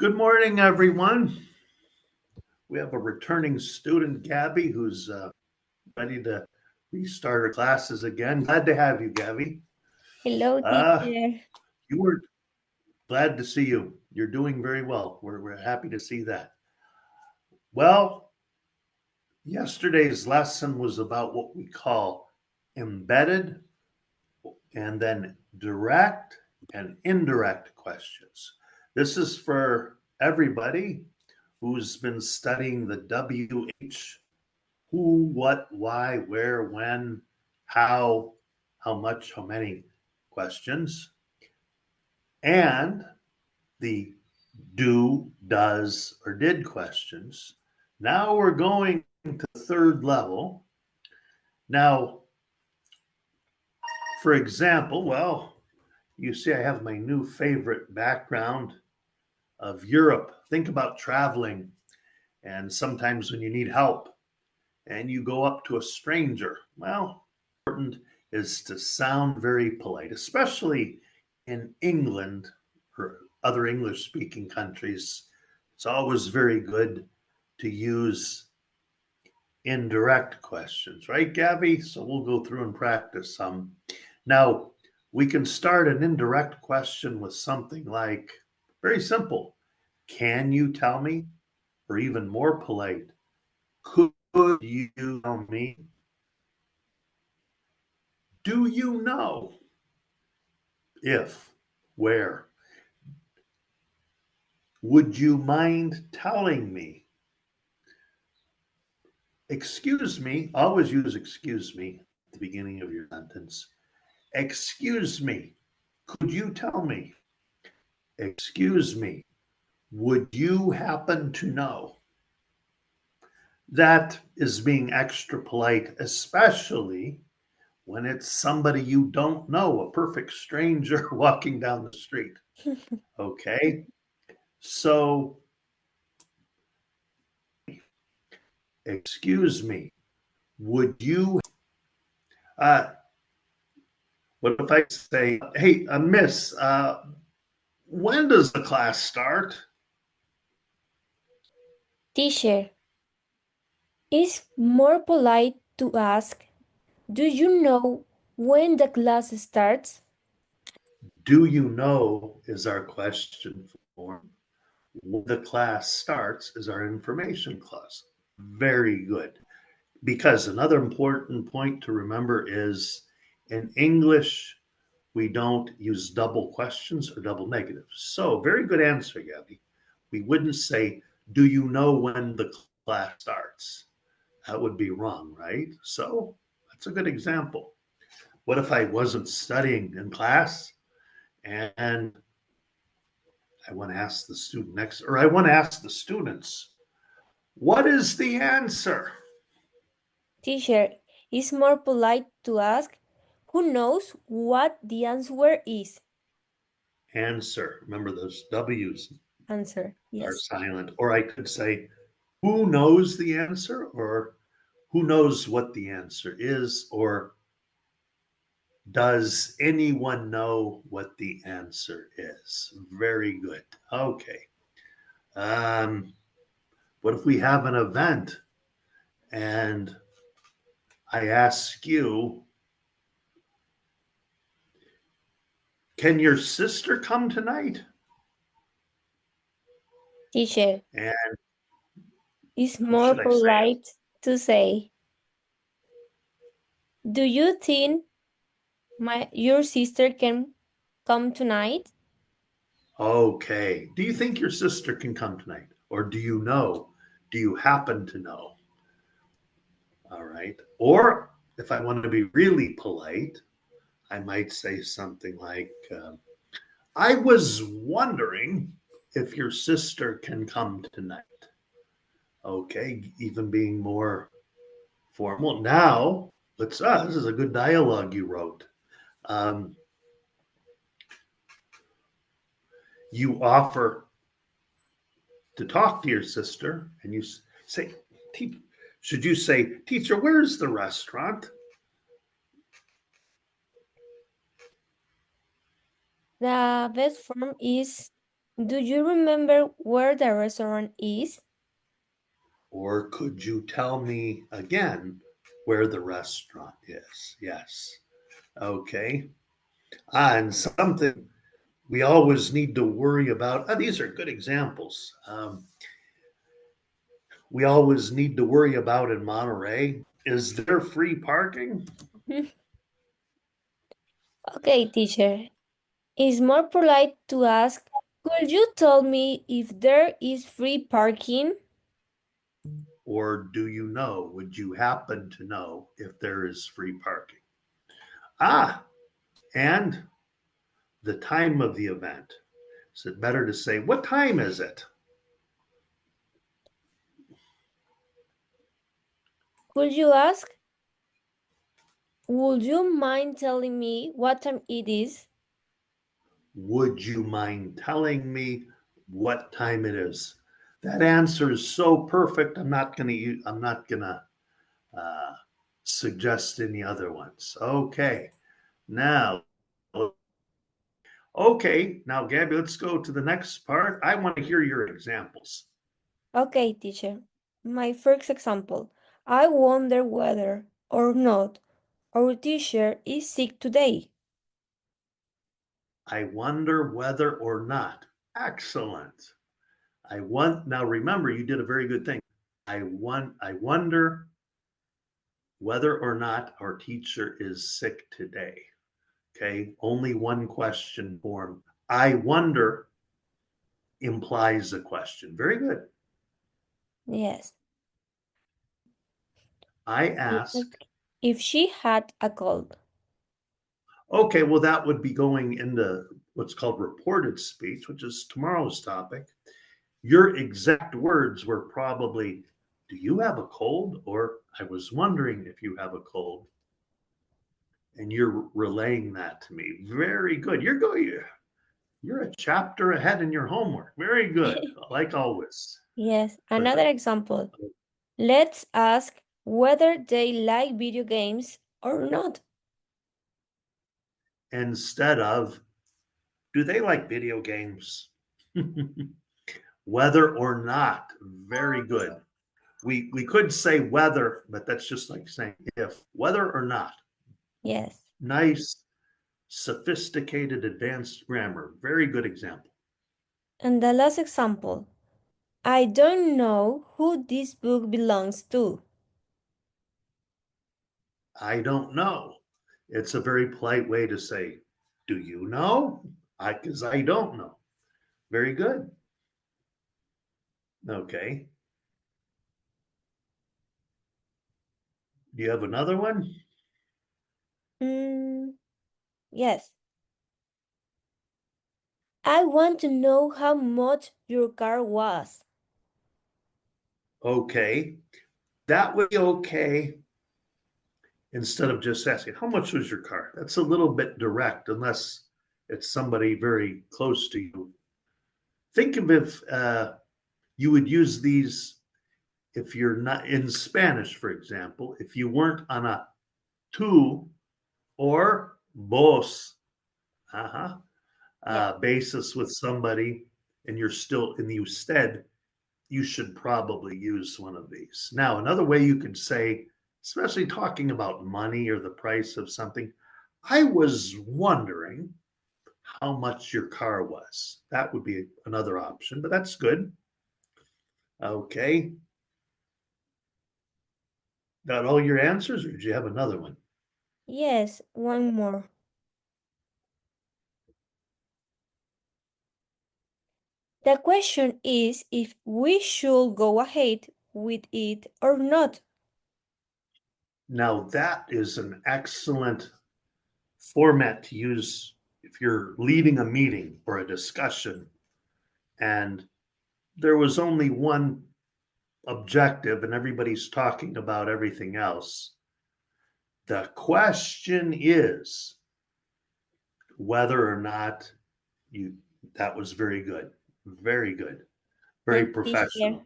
Good morning, everyone. We have a returning student, Gabby, who's ready to restart her classes again. Glad to have you, Gabby. Hello, Uh, teacher. you were glad to see you. You're doing very well. We're happy to see that. Well, yesterday's lesson was about what we call embedded and then direct and indirect questions. This is for everybody who's been studying the WH who, what, why, where, when, how much, how many questions, and the do, does, or did questions. Now we're going to the third level. Now, for example, well, you see, I have my new favorite background of Europe. Think about traveling, and sometimes when you need help and you go up to a stranger, well, important is to sound very polite, especially in England or other English speaking countries. It's always very good to use indirect questions, right, Gabby? So we'll go through and practice some. Now, we can start an indirect question with something like very simple. Can you tell me? Or even more polite, could you tell me? Do you know? If, where? Would you mind telling me? Excuse me, always use excuse me at the beginning of your sentence. Excuse me, could you tell me? Excuse me, would you happen to know? That is being extra polite, especially when it's somebody you don't know, a perfect stranger walking down the street. Okay? So, excuse me, would you uh, what if I say, hey, miss, when does the class start? Teacher, it's more polite to ask, do you know when the class starts? Do you know is our question form. When the class starts is our information clause. Very good. Because another important point to remember is in English, we don't use double questions or double negatives. So, very good answer, Gabby. We wouldn't say, do you know when the class starts? That would be wrong, right? So that's a good example. What if I wasn't studying in class and I want to ask the student next, or I want to ask the students, what is the answer? Teacher, it's more polite to ask, who knows what the answer is? Answer. Remember those W's Answer, are yes. silent. Or I could say, who knows the answer? Or who knows what the answer is? Or does anyone know what the answer is? Very good. Okay. Um, what if we have an event and I ask you, can your sister come tonight? Teacher, And it's how more should I say it? polite to say, do you think your sister can come tonight? Okay. Do you think your sister can come tonight? Or do you know? Do you happen to know? All right. Or if I want to be really polite, I might say something like, I was wondering if your sister can come tonight. Okay. Even being more formal. Now, this is a good dialogue you wrote. Um, you offer to talk to your sister and you say, should you say, teacher, where's the restaurant? The best form is Do you remember where the restaurant is? Or could you tell me again where the restaurant is? Yes. Okay. And something we always need to worry about. These are good examples. We always need to worry about in Monterey is there free parking? Okay, teacher. It's more polite to ask, could you tell me if there is free parking? Or do you know? Would you happen to know if there is free parking? Ah, and the time of the event. Is it better to say, what time is it? Could you ask, would you mind telling me what time it is? Would you mind telling me what time it is? That answer is so perfect. I'm not gonna uh, suggest any other ones. Okay, now, okay, now, Gabby, let's go to the next part. I want to hear your examples. Okay, teacher. My first example. I wonder whether or not our teacher is sick today. I wonder whether or not. Excellent. I want now. Remember, you did a very good thing. I wonder whether or not our teacher is sick today. Okay, only one question form. I wonder implies a question. Very good. Yes. I I ask. asked if she had a cold. Okay, well, that would be going into what's called reported speech, which is tomorrow's topic. Your exact words were probably, do you have a cold? Or I was wondering if you have a cold. And you're relaying that to me. Very good. You're a chapter ahead in your homework. Very good. Like always. Yes, But another example. Let's ask whether they like video games or not. instead of, do they like video games? Whether or not. Very good. We could say whether, but that's just like saying if. Whether or not. Yes. Nice, sophisticated, advanced grammar. Very good example. And the last example. I don't know who this book belongs to. I don't know. It's a very polite way to say, do you know? Because I don't know. Very good. Okay. Do you have another one? Mm, yes. I want to know how much your car was. Okay. That would be okay instead of just asking, how much was your car? That's a little bit direct unless it's somebody very close to you. Think of if you would use these if you're not in Spanish, for example, if you weren't on a tú or vos uh-huh, Yes. basis with somebody and you're still in the usted, you should probably use one of these. Now, another way you could say, especially talking about money or the price of something, I was wondering how much your car was. That would be another option, but that's good. Okay. Got all your answers, or did you have another one? Yes, one more. The question is if we should go ahead with it or not. Now, that is an excellent format to use if you're leading a meeting or a discussion and there was only one objective and everybody's talking about everything else. The question is whether or not you, that was very good. Very good. Very And teacher, professional.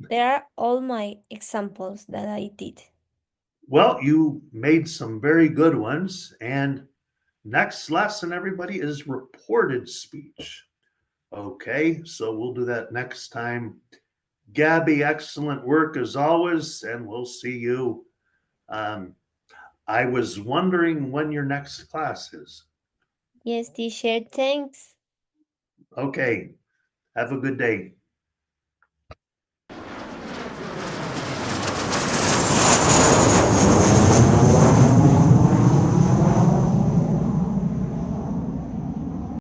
there are all my examples that I did. Well, you made some very good ones. And next lesson, everybody, is reported speech. Okay, so we'll do that next time. Gabby, excellent work as always, and we'll see you. Um, I was wondering when your next class is. Yes, teacher, thanks. Okay, have a good day.